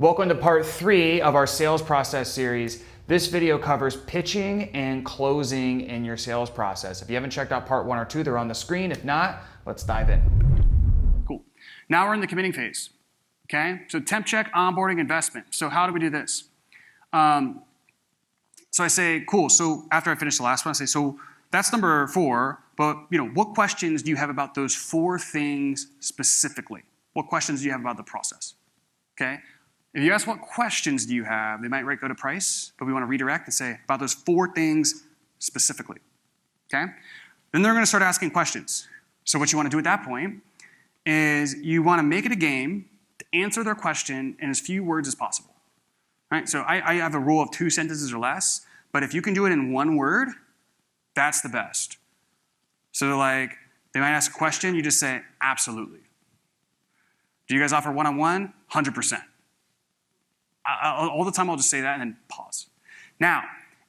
Welcome to part 3 of our sales process series. This video covers pitching and closing in your sales process. If you haven't checked out part 1 or 2, they're on the screen. If not, let's dive in. Cool. Now we're in the committing phase. Okay? So temp check, onboarding, investment. So how do we do this? So I say, cool. So after I finish the last one, I say, so that's number 4, but what questions do you have about those 4 things specifically? What questions do you have about the process? Okay? If you ask what questions do you have, they might go to price, but we want to redirect and say about those 4 things specifically. Okay? Then they're going to start asking questions. So what you want to do at that point is you want to make it a game to answer their question in as few words as possible. Right? So I have a rule of 2 sentences or less, but if you can do it in 1 word, that's the best. So they might ask a question, you just say, absolutely. Do you guys offer one-on-one? 100%. All the time I'll just say that and then pause. Now,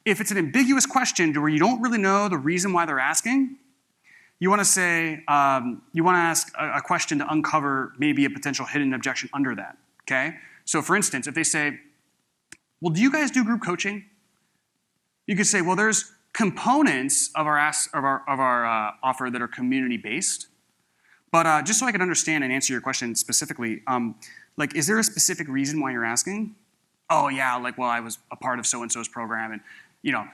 if it's an ambiguous question to where you don't really know the reason why they're asking, you want to say, you want to ask a question to uncover maybe a potential hidden objection under that, okay? So for instance, if they say, well, do you guys do group coaching? You could say, well, there's components of our offer that are community-based, but just so I can understand and answer your question specifically, is there a specific reason why you're asking? Oh yeah, well, I was a part of so-and-so's program, and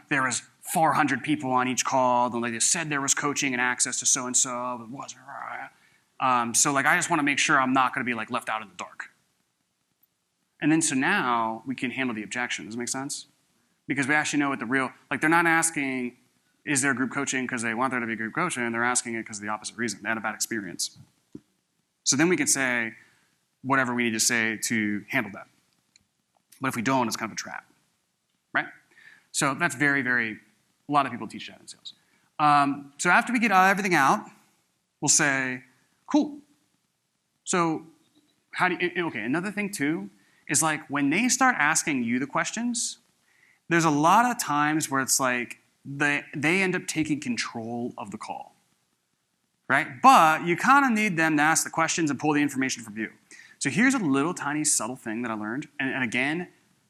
there was 400 people on each call, and they said there was coaching and access to so-and-so, but it wasn't. So I just want to make sure I'm not going to be left out in the dark. And then so now we can handle the objection. Does that make sense? Because we actually know what the real, they're not asking, is there group coaching because they want there to be group coaching, and they're asking it because of the opposite reason. They had a bad experience. So then we can say whatever we need to say to handle that. But if we don't, it's kind of a trap, right? So that's very, very, a lot of people teach that in sales. So after we get everything out, we'll say, cool. So okay, another thing too is when they start asking you the questions, there's a lot of times where it's they end up taking control of the call, right? But you kind of need them to ask the questions and pull the information from you. So here's a little tiny subtle thing that I learned. And again,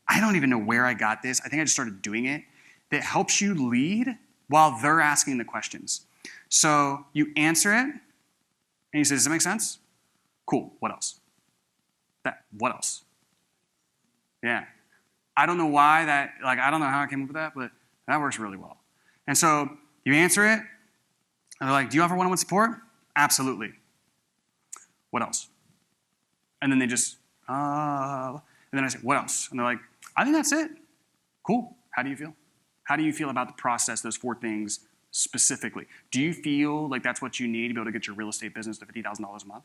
I don't even know where I got this. I think I just started doing it. That helps you lead while they're asking the questions. So you answer it, and you say, does that make sense? Cool, what else? What else? Yeah. I don't know why that, I don't know how I came up with that, but that works really well. And so you answer it, and they're like, do you offer one-on-one support? Absolutely. What else? And then they just, and then I say, what else? And they're like, I think that's it. Cool. How do you feel? How do you feel about the process, those 4 things specifically? Do you feel like that's what you need to be able to get your real estate business to $50,000 a month?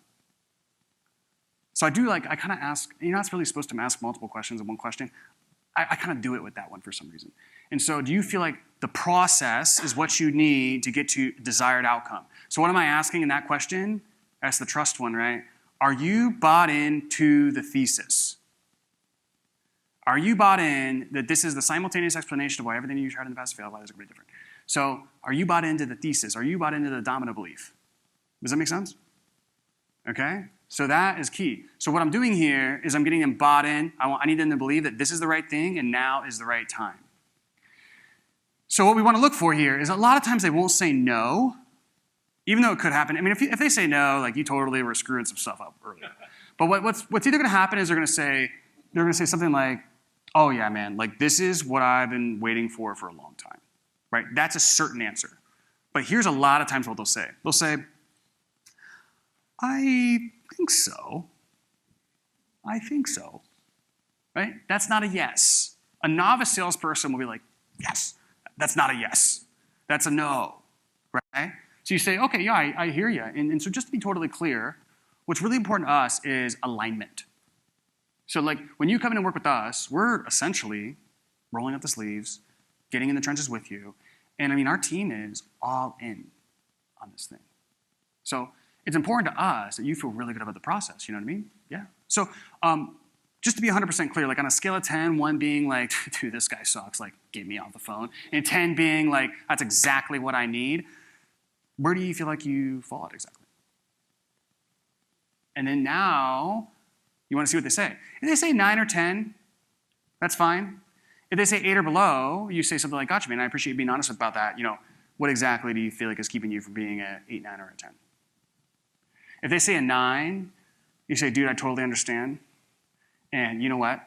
So I do I kind of ask, you're not really supposed to ask multiple questions in one question. I kind of do it with that one for some reason. And so do you feel like the process is what you need to get to desired outcome? So what am I asking in that question? That's the trust one, right? Are you bought into the thesis? Are you bought in that this is the simultaneous explanation of why everything you tried in the past failed, why this is going to be different? So are you bought into the thesis? Are you bought into the dominant belief? Does that make sense? Okay? So that is key. So what I'm doing here is I'm getting them bought in. I need them to believe that this is the right thing and now is the right time. So what we want to look for here is a lot of times they won't say no, even though it could happen. I mean, if they say no, you totally were screwing some stuff up earlier. But what's either going to happen is they're going to say something like, oh yeah, man, this is what I've been waiting for a long time, right? That's a certain answer. But here's a lot of times what they'll say. They'll say, I think so. I think so, right? That's not a yes. A novice salesperson will be like, yes. That's not a yes. That's a no, right? So you say, okay, yeah, I hear you. And so just to be totally clear, what's really important to us is alignment. So when you come in and work with us, we're essentially rolling up the sleeves, getting in the trenches with you. And I mean, our team is all in on this thing. So it's important to us that you feel really good about the process. You know what I mean? Yeah. So just to be 100% clear, on a scale of 10, 1 being dude, this guy sucks, get me off the phone, and 10 being that's exactly what I need, where do you feel like you fall at exactly? And then now You want to see what they say. If they say 9 or 10, that's fine. If they say 8 or below, you say something like, gotcha, man, I appreciate you being honest about that. What exactly do you feel like is keeping you from being at 8, 9, or a 10? If they say a 9, you say, dude, I totally understand. And you know what?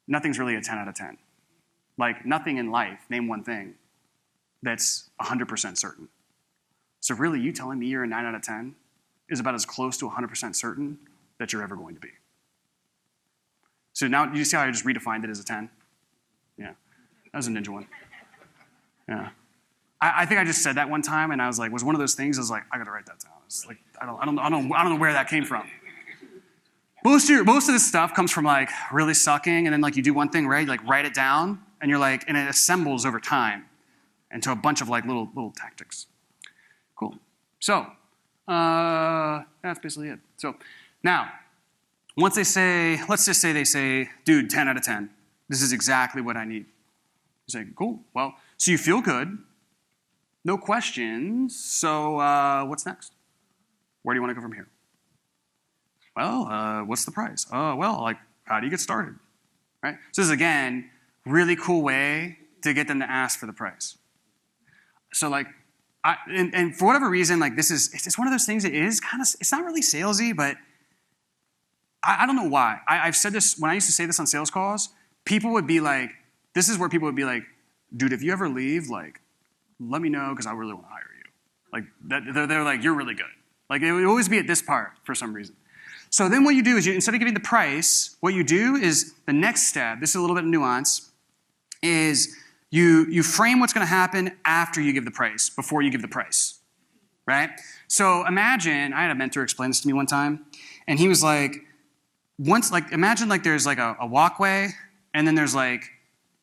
Nothing's really a 10 out of 10. Like, nothing in life, name one thing, that's 100% certain. So really, you telling me you're a 9 out of 10 is about as close to 100% certain that you're ever going to be. So now, you see how I just redefined it as a 10? Yeah, that was a ninja one. Yeah. I think I just said that one time, and I was like, it was one of those things, I was like, I gotta write that down. It's like, I don't know where that came from. Most of this stuff comes from like really sucking, and then like you do one thing, right? You like write it down, and you're like, and it assembles over time into a bunch of like little tactics. Cool. So, that's basically it. So now, once they say, let's just say they say, dude, 10 out of 10. This is exactly what I need. You say, cool. Well, so you feel good. No questions. So what's next? Where do you want to go from here? Well, what's the price? Oh, well, like, how do you get started? Right? So this is, again, really cool way to get them to ask for the price. So like, and for whatever reason, like it's one of those things that is kind of, it's not really salesy, but I don't know why. I've said this, when I used to say this on sales calls, people would be like, this is where people would be like, dude, if you ever leave, like, let me know because I really want to hire you. Like, they're like, you're really good. Like, it would always be at this part for some reason. So then what you do is, instead of giving the price, what you do is the next step, this is a little bit of nuance, is you frame what's going to happen after you give the price, before you give the price, right? So imagine, I had a mentor explain this to me one time, and he was like, imagine like there's like a walkway, and then there's like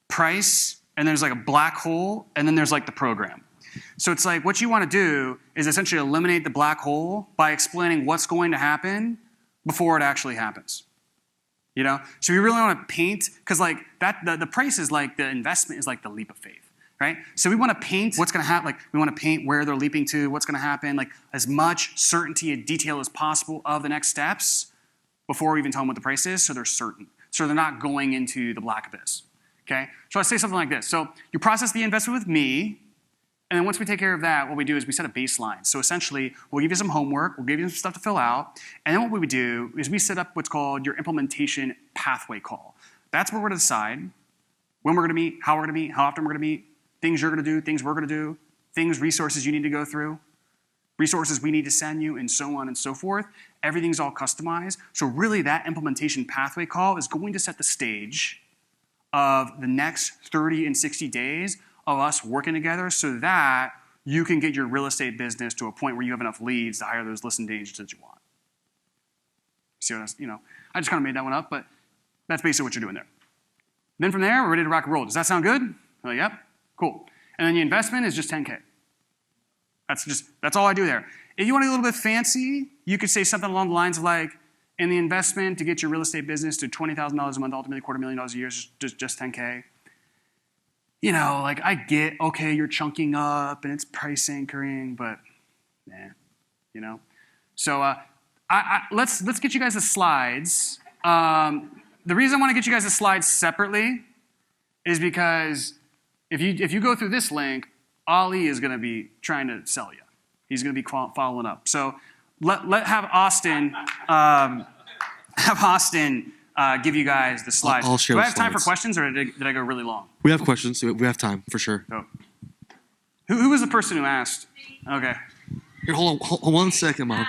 price, and there's like a black hole, and then there's like the program. So it's like what you want to do is essentially eliminate the black hole by explaining what's going to happen before it actually happens. So you really want to paint, because like that the price is like the investment is like the leap of faith, right? So we want to paint what's going to happen, like we want to paint where they're leaping to, what's going to happen, like as much certainty and detail as possible of the next steps before we even tell them what the price is, so they're certain. So they're not going into the black abyss. Okay? So I say something like this. So you process the investment with me, and then once we take care of that, what we do is we set a baseline. So essentially, we'll give you some homework, we'll give you some stuff to fill out, and then what we would do is we set up what's called your implementation pathway call. That's where we're going to decide when we're going to meet, how we're going to meet, how often we're going to meet, things you're going to do, things we're going to do, resources you need to go through, resources we need to send you, and so on and so forth. Everything's all customized. So really, that implementation pathway call is going to set the stage of the next 30 and 60 days of us working together so that you can get your real estate business to a point where you have enough leads to hire those listing agents that you want. See what I just kind of made that one up, but that's basically what you're doing there. Then from there, we're ready to rock and roll. Does that sound good? Oh, yep, cool. And then the investment is just 10K. That's all I do there. If you want to get a little bit fancy, you could say something along the lines of like, in the investment to get your real estate business to $20,000 a month, ultimately $250,000 a year, is just 10K. Like I get, okay, you're chunking up and it's price anchoring, but So let's get you guys the slides. The reason I want to get you guys the slides separately is because if you go through this link, Ali is going to be trying to sell you. He's going to be following up. So have Austin give you guys the slides. I'll share Do I the have time for slides. questions, or did I go really long? We have questions. We have time, for sure. Oh. Who was the person who asked? Okay. Here, hold on 1 second, Mom.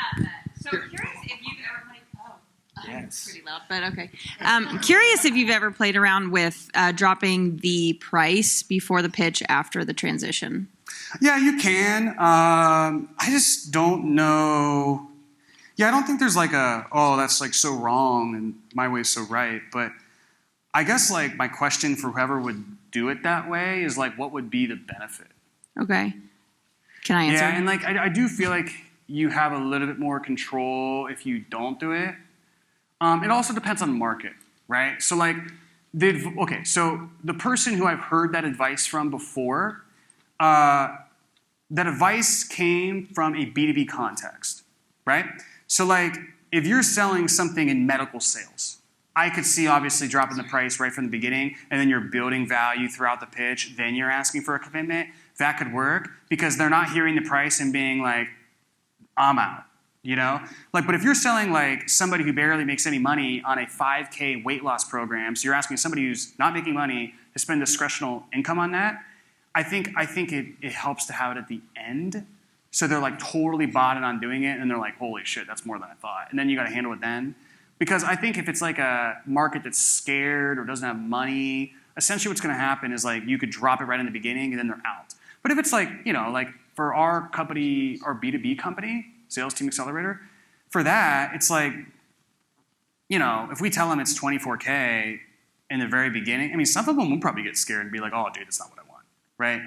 So curious if you've ever played. Oh, Yes. it's pretty loud, but okay. Curious if you've ever played around with dropping the price before the pitch after the transition. Yeah, you can. I just don't know. Yeah, I don't think there's like that's like so wrong and my way's so right. But I guess like my question for whoever would do it that way is like, what would be the benefit? Okay. Can I answer? Yeah, and like I do feel like you have a little bit more control if you don't do it. It also depends on the market, right? So like, so the person who I've heard that advice from before, that advice came from a B2B context, right? So like, if you're selling something in medical sales, I could see obviously dropping the price right from the beginning, and then you're building value throughout the pitch, then you're asking for a commitment. That could work because they're not hearing the price and being like, I'm out, you know? Like, but if you're selling like somebody who barely makes any money on a 5K weight loss program, so you're asking somebody who's not making money to spend discretional income on that, I think it helps to have it at the end. So they're like totally bought in on doing it, and they're like, holy shit, that's more than I thought. And then you got to handle it then. Because I think if it's like a market that's scared or doesn't have money, essentially what's going to happen is like you could drop it right in the beginning and then they're out. But if it's like, you know, like for our company, our B2B company, Sales Team Accelerator, for that, it's like, you know, if we tell them it's 24K in the very beginning, I mean, some of them will probably get scared and be like, oh, dude, that's not what I want, right?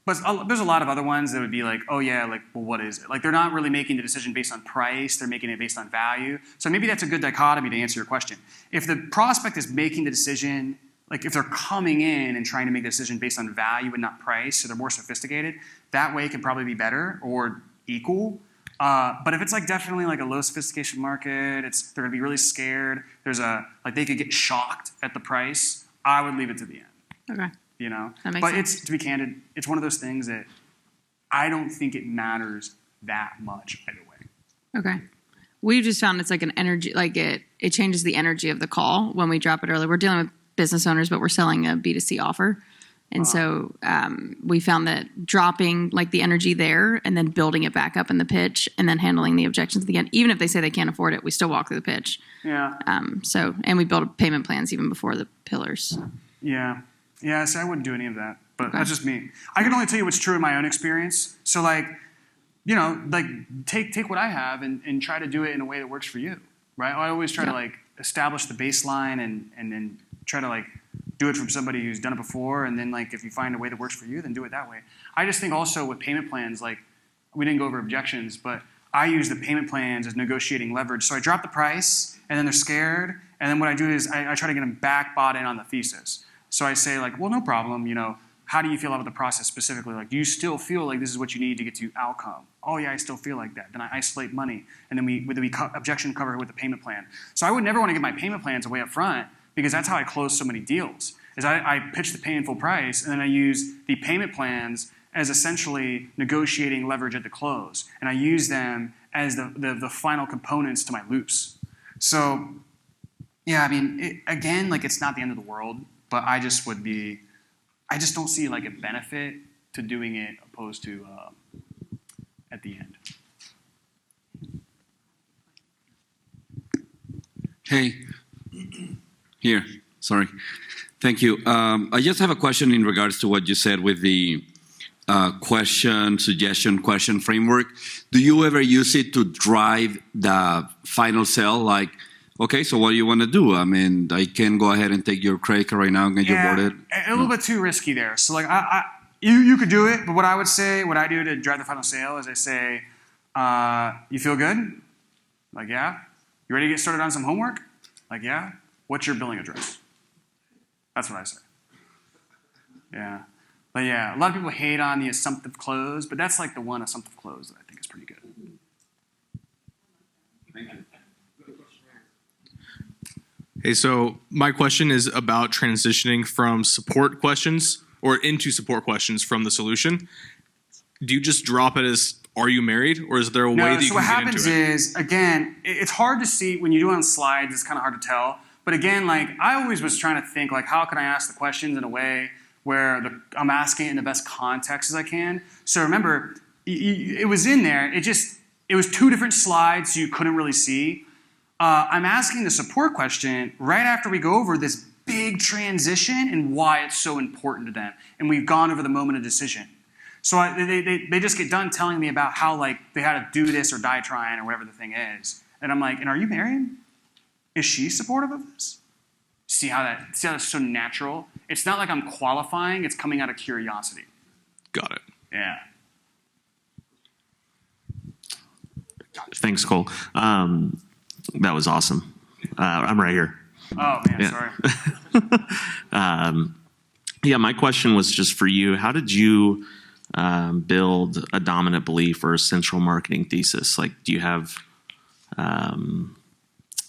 But there's a lot of other ones that would be like, oh yeah, like, well, what is it? Like, they're not really making the decision based on price, they're making it based on value. So maybe that's a good dichotomy to answer your question. If the prospect is making the decision, like if they're coming in and trying to make a decision based on value and not price, so they're more sophisticated, that way can probably be better or equal. But if it's like definitely like a low sophistication market, they're gonna be really scared, they could get shocked at the price, I would leave it to the end. Okay. You know, but it's, to be candid, it's one of those things that I don't think it matters that much either way. Okay. We just found it's like an energy, like it changes the energy of the call when we drop it early. We're dealing with business owners, but we're selling a B2C offer. And so we found that dropping like the energy there and then building it back up in the pitch and then handling the objections at the end, even if they say they can't afford it, we still walk through the pitch. Yeah. And we build payment plans even before the pillars. Yeah. Yeah, so I wouldn't do any of that, but that's just me. I can only tell you what's true in my own experience. So like, you know, like take what I have and try to do it in a way that works for you, right? I always try to like establish the baseline and then try to like do it from somebody who's done it before, and then like if you find a way that works for you, then do it that way. I just think also with payment plans, like we didn't go over objections, but I use the payment plans as negotiating leverage. So I drop the price, and then they're scared, and then what I do is I try to get them back bought in on the thesis. So I say like, well, no problem, you know, how do you feel about the process specifically? Like, do you still feel like this is what you need to get to outcome? Oh yeah, I still feel like that. Then I isolate money, and then we objection cover with the payment plan. So I would never want to give my payment plans away up front, because that's how I close so many deals, is I pitch the pay in full price, and then I use the payment plans as essentially negotiating leverage at the close. And I use them as the final components to my loops. So yeah, I mean, again, like it's not the end of the world, but I just don't see like a benefit to doing it opposed to at the end. Hey, here, sorry. Thank you. I just have a question in regards to what you said with the suggestion question framework. Do you ever use it to drive the final sale? Like, okay, so what do you want to do? I mean, I can go ahead and take your credit card right now and get you boarded. A little bit too risky there. So like, you could do it, but what I do to drive the final sale is I say, you feel good? Like, yeah. You ready to get started on some homework? Like, yeah. What's your billing address? That's what I say. Yeah. But yeah, a lot of people hate on the assumptive close, but that's like the one assumptive close that I think is pretty good. Thank you. Hey, so my question is about transitioning from support questions or into support questions from the solution. Do you just drop it as, are you married? Or is there a way that you can get into it? So what happens is, again, it's hard to see when you do it on slides, it's kind of hard to tell. But again, like I always was trying to think like, how can I ask the questions in a way where I'm asking it in the best context as I can? So remember, it was in there. It was two different slides, so you couldn't really see. I'm asking the support question right after we go over this big transition and why it's so important to them. And we've gone over the moment of decision. So they just get done telling me about how like they had to do this or die trying or whatever the thing is. And I'm like, and are you married? Is she supportive of this? See how that's so natural? It's not like I'm qualifying, it's coming out of curiosity. Got it. Yeah. Thanks, Cole. That was awesome. I'm right here. Oh, man, Yeah. sorry. Yeah, my question was just for you. How did you build a dominant belief or a central marketing thesis? Like, do you have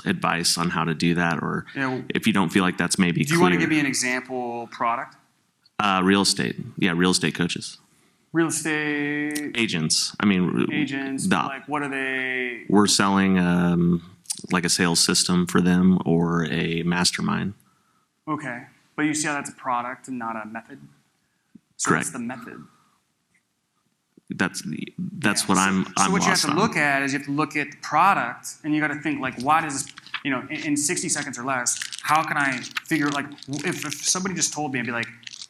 advice on how to do that, or Yeah. if you don't feel like that's maybe Do you want to give me an example product? real estate. Yeah, real estate coaches, Real estate agents. I mean, agents, like what are they? we're selling like a sales system for them or a mastermind. Okay, but you see how that's a product and not a method? So Correct. what's the method? That's Yeah, what so, I'm So what you have lost to on. look at is you have to look at the product, and you got to think like, why does this, in 60 seconds or less, how can I figure like if somebody just told me, I'd be like,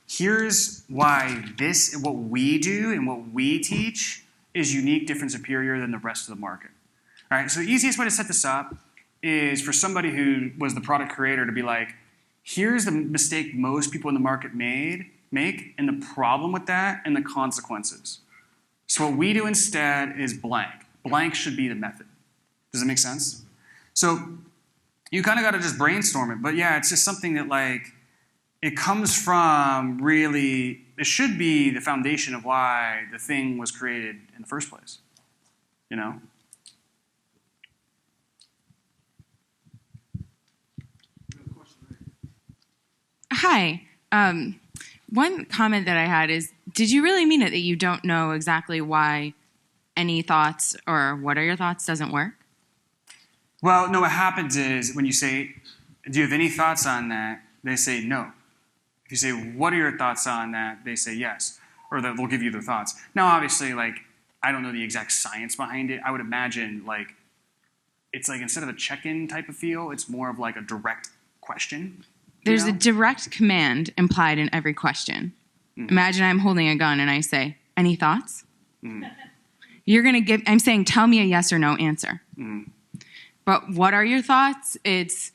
here's why this, what we do and what we teach is unique, different, superior than the rest of the market. All right. So the easiest way to set this up is for somebody who was the product creator to be like, here's the mistake most people in the market make, and the problem with that, and the consequences. So what we do instead is blank. Blank should be the method. Does that make sense? So you kind of got to just brainstorm it. But yeah, it's just something that like, it comes from really, it should be the foundation of why the thing was created in the first place. You know? Hi. One comment that I had is, did you really mean it that you don't know exactly why any thoughts or what are your thoughts doesn't work? Well, no, what happens is when you say, do you have any thoughts on that? They say no. If you say, what are your thoughts on that? They say yes. Or they'll give you their thoughts. Now, obviously, like, I don't know the exact science behind it. I would imagine, like, it's like instead of a check-in type of feel, it's more of like a direct question. There's a direct command implied in every question. Mm-hmm. Imagine I'm holding a gun and I say, any thoughts? Mm-hmm. You're going to give, I'm saying, tell me a yes or no answer. Mm-hmm. But what are your thoughts? It's,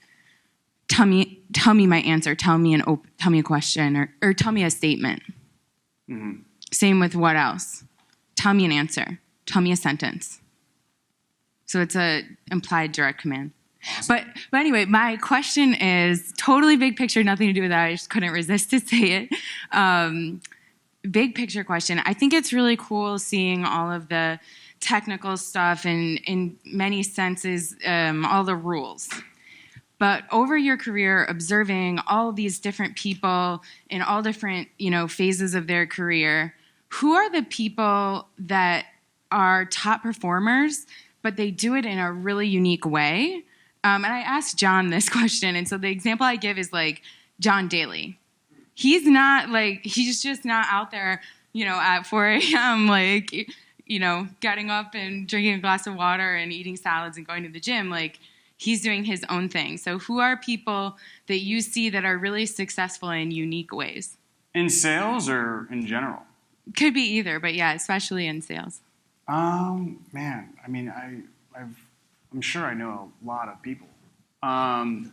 tell me my answer. Tell me a question or tell me a statement. Mm-hmm. Same with what else? Tell me an answer. Tell me a sentence. So it's a implied direct command. Awesome. But anyway, my question is totally big picture, nothing to do with that. I just couldn't resist to say it. Big picture question. I think it's really cool seeing all of the technical stuff and in many senses, all the rules. But over your career, observing all of these different people in all different, phases of their career, who are the people that are top performers, but they do it in a really unique way? And I asked John this question, and so the example I give is like John Daly. He's just not out there, at 4 a.m., getting up and drinking a glass of water and eating salads and going to the gym. Like, he's doing his own thing. So who are people that you see that are really successful in unique ways? In sales or in general? Could be either, but yeah, especially in sales. Man, I mean, I'm sure I know a lot of people. I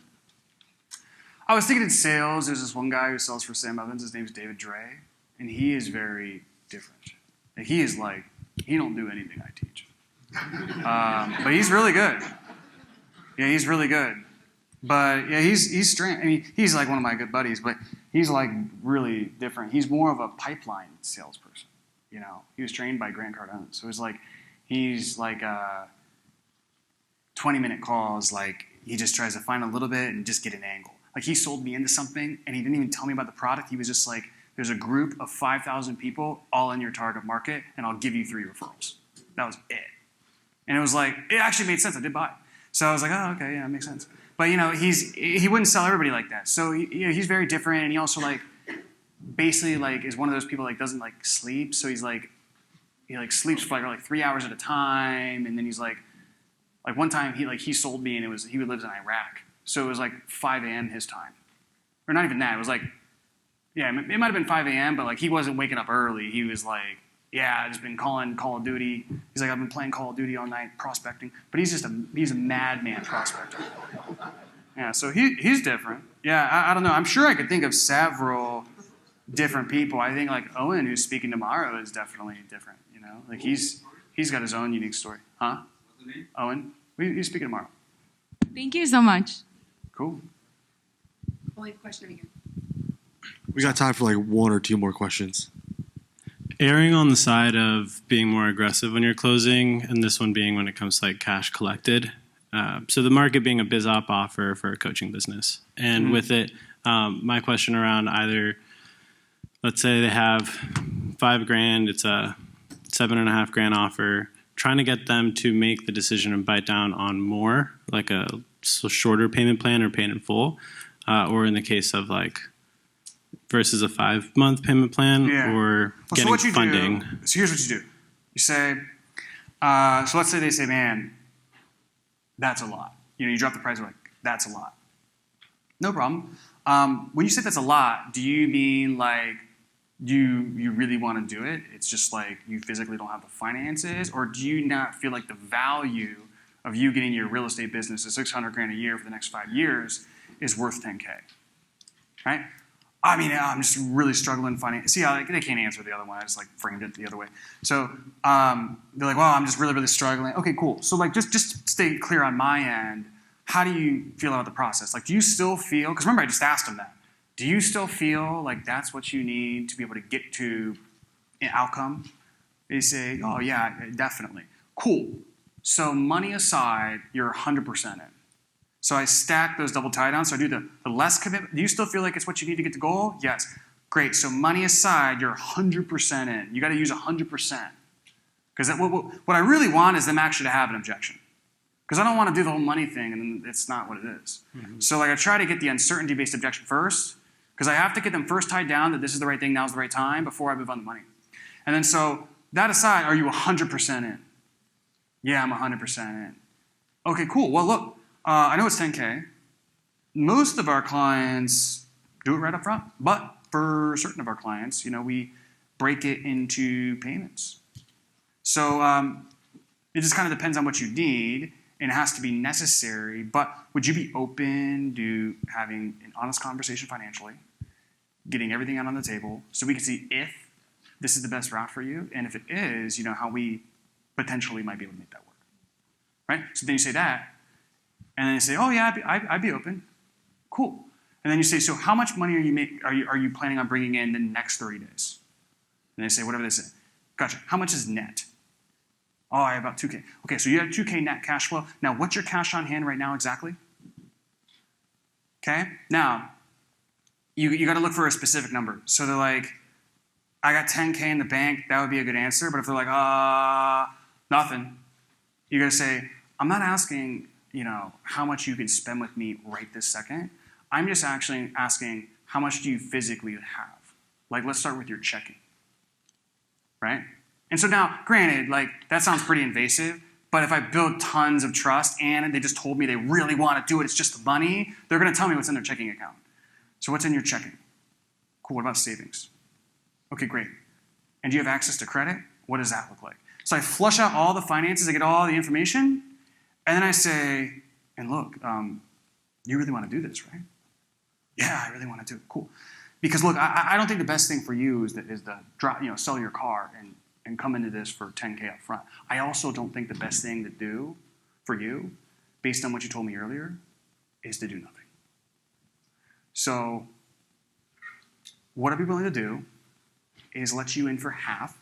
was thinking in sales, there's this one guy who sells for Sam Evans. His name's David Dre, and he is very different. And he is like, he don't do anything I teach. But he's really good. Yeah, he's really good. But yeah, he's strange. I mean, he's like one of my good buddies, but he's like really different. He's more of a pipeline salesperson. He was trained by Grant Cardone, so it's like he's like 20-minute calls. Like he just tries to find a little bit and just get an angle. Like he sold me into something, and he didn't even tell me about the product. He was just like, "There's a group of 5,000 people all in your target market, and I'll give you 3 referrals." That was it. And it was like, it actually made sense. I did buy it. So I was like, oh, okay, yeah, that makes sense. But he wouldn't sell everybody like that. So he's very different, and he also basically is one of those people doesn't sleep. So he's he sleeps for like 3 hours at a time, and then he's like one time he sold me, and he lives in Iraq, so it was 5 a.m. his time, or not even that. It was it might have been 5 a.m., but he wasn't waking up early. He was yeah, I've just been calling Call of Duty. He's I've been playing Call of Duty all night, prospecting. But he's a madman prospector. Yeah, so he's different. Yeah, I don't know. I'm sure I could think of several different people. I think Owen, who's speaking tomorrow, is definitely different. He's got his own unique story. Huh? What's the name? Owen. He's speaking tomorrow. Thank you so much. Cool. Only question again. We got time for 1 or 2 more questions. Erring on the side of being more aggressive when you're closing, and this one being when it comes to cash collected, So the market being a biz op offer for a coaching business. And with it, my question around either, let's say they have $5,000, it's a $7,500 offer, trying to get them to make the decision and bite down on more, like a shorter payment plan or paying in full, or in the case of like versus a 5-month payment plan or getting funding. So here's what you do. You say, so let's say they say, man, that's a lot. You drop the price, like, that's a lot. No problem. When you say that's a lot, do you mean like you really want to do it? It's just like you physically don't have the finances? Or do you not feel like the value of you getting your real estate business to $600,000 a year for the next 5 years is worth $10K? Right? I mean, I'm just really struggling finding. See how they can't answer the other one. I just like framed it the other way. So they're like, well, I'm just really, really struggling. Okay, cool. So like, just stay clear on my end. How do you feel about the process? Like, do you still feel? Because remember, I just asked them that. Do you still feel like that's what you need to be able to get to an outcome? They say, oh yeah, definitely. Cool. So money aside, you're 100% in. So I stack those double tie downs. So I do the less commitment. Do you still feel like it's what you need to get the goal? Yes. Great. So money aside, you're 100% in. You got to use 100%. Because what I really want is them actually to have an objection. Because I don't want to do the whole money thing and then it's not what it is. So like I try to get the uncertainty-based objection first, because I have to get them first tied down that this is the right thing, now's the right time, before I move on the money. And then so that aside, are you 100% in? Yeah, I'm 100% in. Okay, cool. Well, look. I know it's 10K. Most of our clients do it right up front, but for certain of our clients, we break it into payments. So it just kind of depends on what you need, and it has to be necessary. But would you be open to having an honest conversation financially, getting everything out on the table, so we can see if this is the best route for you, and if it is, how we potentially might be able to make that work, right? So then you say that. And then you say, oh yeah, I'd be open. Cool. And then you say, so how much money are you planning on bringing in the next 30 days? And they say, whatever they say. Gotcha. How much is net? Oh, I have about 2K. Okay, so you have 2K net cash flow. Now, what's your cash on hand right now exactly? Okay. Now, you got to look for a specific number. So they're like, I got 10K in the bank. That would be a good answer. But if they're like, nothing, you got to say, I'm not asking how much you can spend with me right this second. I'm just actually asking, how much do you physically have? Like, let's start with your checking, right? And so now, granted, like, that sounds pretty invasive, but if I build tons of trust and they just told me they really want to do it, it's just the money, they're going to tell me what's in their checking account. So what's in your checking? Cool, what about savings? Okay, great. And do you have access to credit? What does that look like? So I flush out all the finances, I get all the information, and then I say, and look, you really want to do this, right? Yeah, I really want to do it. Cool. Because look, I don't think the best thing for you is to drop, sell your car and come into this for 10K up front. I also don't think the best thing to do for you, based on what you told me earlier, is to do nothing. So what I'd be willing to do is let you in for half.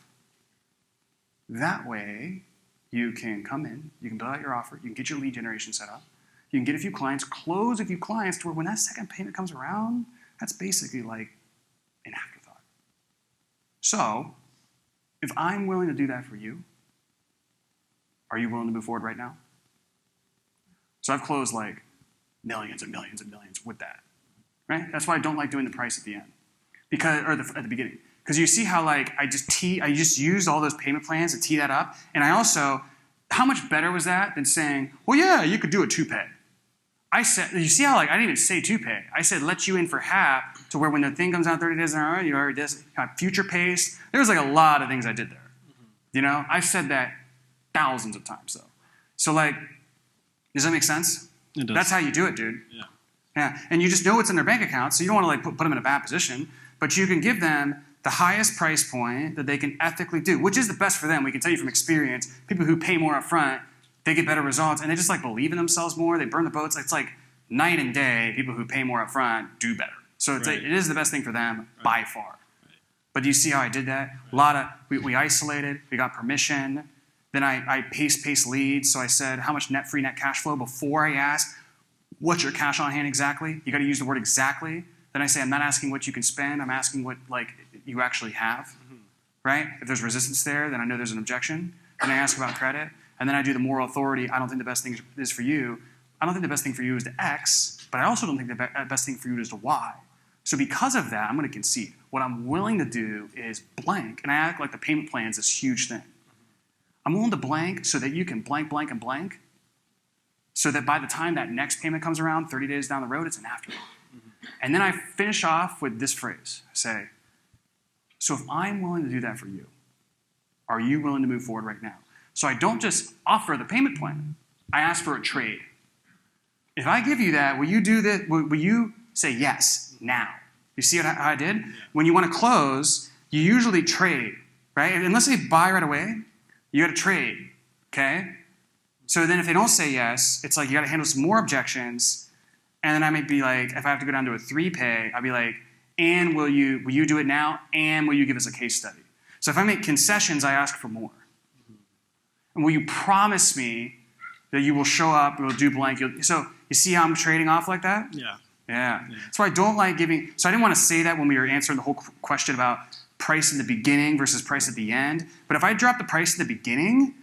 That way, you can come in, you can build out your offer, you can get your lead generation set up, you can get a few clients, close a few clients to where when that second payment comes around, that's basically like an afterthought. So, if I'm willing to do that for you, are you willing to move forward right now? So I've closed like millions and millions and millions with that, right? That's why I don't like doing the price at the end, at the beginning. Because you see how like I just used all those payment plans to tee that up. And I also, how much better was that than saying, well, yeah, you could do a 2-pay. I said, you see how like I didn't even say 2-pay. I said let you in for half to where when the thing comes out 30 days in a row, you already did future pace. There was like a lot of things I did there. I've said that thousands of times though. So like, does that make sense? It does. That's how you do it, dude. Yeah. And you just know what's in their bank account, so you don't want to like put them in a bad position, but you can give them the highest price point that they can ethically do, which is the best for them. We can tell you from experience, people who pay more up front, they get better results, and they just like believe in themselves more. They burn the boats. It's like night and day. People who pay more up front do better. So it's it is the best thing for them by far. But do you see how I did that? A lot of we isolated. We got permission. Then I pace leads. So I said, how much net free net cash flow before I asked, what's your cash on hand exactly? You got to use the word exactly. Then I say, I'm not asking what you can spend. I'm asking what like you actually have, right? If there's resistance there, then I know there's an objection. Then I ask about credit. And then I do the moral authority. I don't think the best thing is for you. I don't think the best thing for you is to X, but I also don't think the best thing for you is to Y. So because of that, I'm going to concede. What I'm willing to do is blank. And I act like the payment plan is this huge thing. I'm willing to blank so that you can blank, blank, and blank, so that by the time that next payment comes around, 30 days down the road, it's an afterthought. And then I finish off with this phrase. I say, so if I'm willing to do that for you, are you willing to move forward right now? So I don't just offer the payment plan. I ask for a trade. If I give you that, will you do that? Will you say yes now? You see how I did? When you want to close, you usually trade, right? Unless they buy right away, you got to trade, okay? So then if they don't say yes, it's like you got to handle some more objections. And then I might be like, if I have to go down to a 3-pay, I'll be like, and will you do it now? And will you give us a case study? So if I make concessions, I ask for more. And will you promise me that you will show up, we'll do blank? So you see how I'm trading off like that? Yeah. So I don't like giving, so I didn't want to say that when we were answering the whole question about price in the beginning versus price at the end. But if I drop the price in the beginning,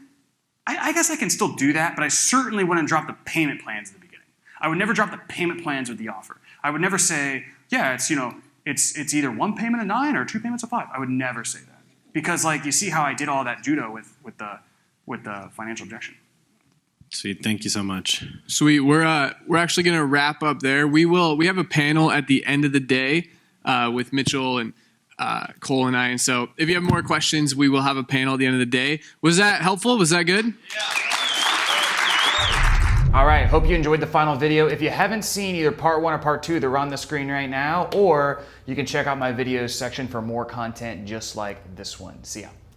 I guess I can still do that, but I certainly wouldn't drop the payment plans at the beginning. I would never drop the payment plans with the offer. I would never say, yeah, it's either one payment of 9 or 2 payments of 5. I would never say that. Because like you see how I did all that judo with the financial objection. Sweet. Thank you so much. Sweet. We're actually going to wrap up there. We have a panel at the end of the day with Mitchell and Cole and I. And so if you have more questions, we will have a panel at the end of the day. Was that helpful? Was that good? All right, hope you enjoyed the final video. If you haven't seen either part 1 or part 2, they're on the screen right now, or you can check out my videos section for more content just like this one. See ya.